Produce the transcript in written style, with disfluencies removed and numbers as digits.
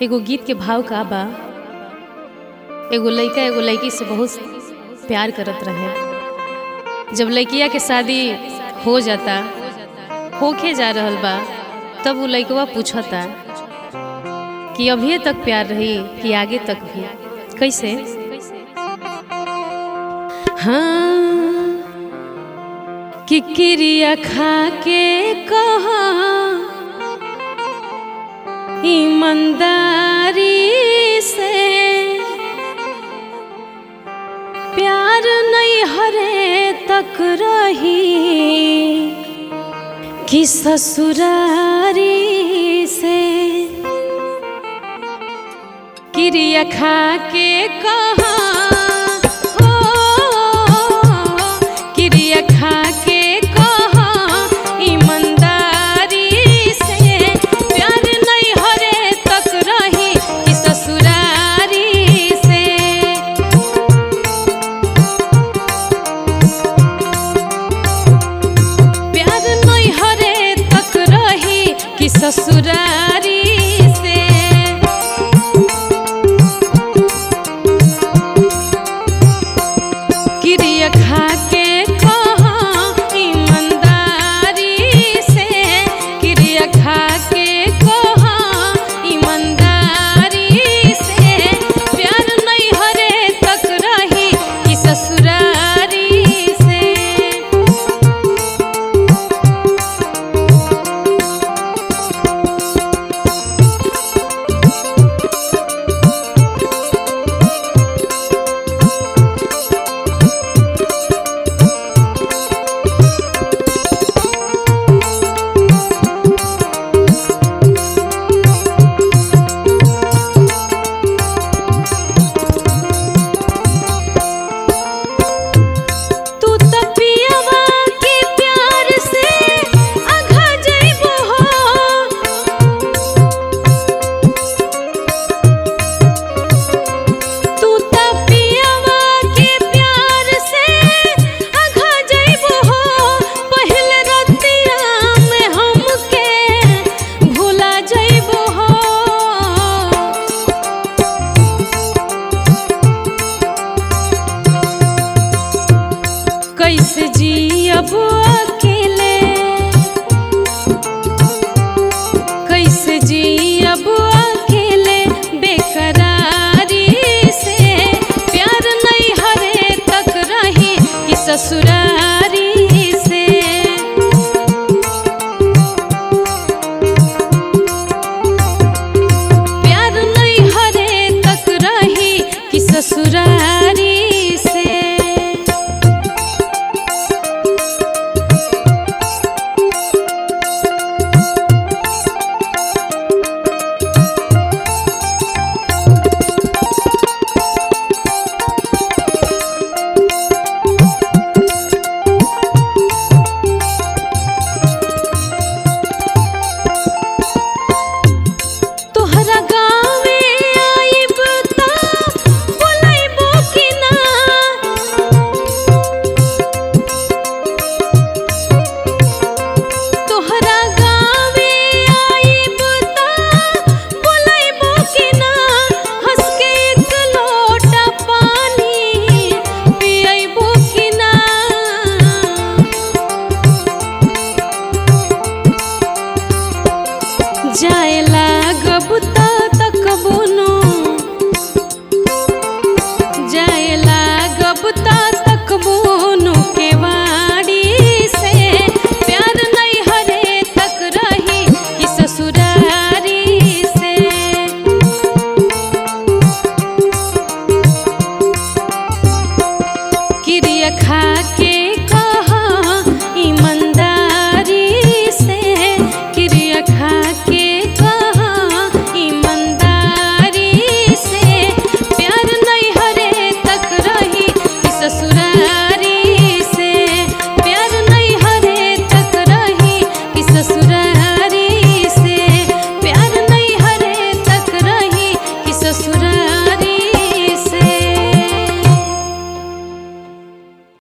एगो गीत के भाव का बा। एगो लड़का एगो लड़की से बहुत प्यार करत रहे। जब लड़किया के शादी हो जाता, होके जा रहल बा, तब वो लड़कवा पूछता कि अभी तक प्यार रही कि आगे तक भी। कैसे? हाँ कि क्रिया खा के कहा ईमानदारी से प्यार नहीं हरे तक रही कि ससुरारी से। क्रिया खा के कहा क्रिया खा के कहा ईमानदारी से प्यार नहीं हरे तक रही कि ससुरारी से। प्यार नहीं हरे तक रही कि ससुरारी से। क्रिया खा के कैसे जियब अकेले, कैसे जियब अकेले बेकरारी से। प्यार नहीं हरे तक रही कि ससुराल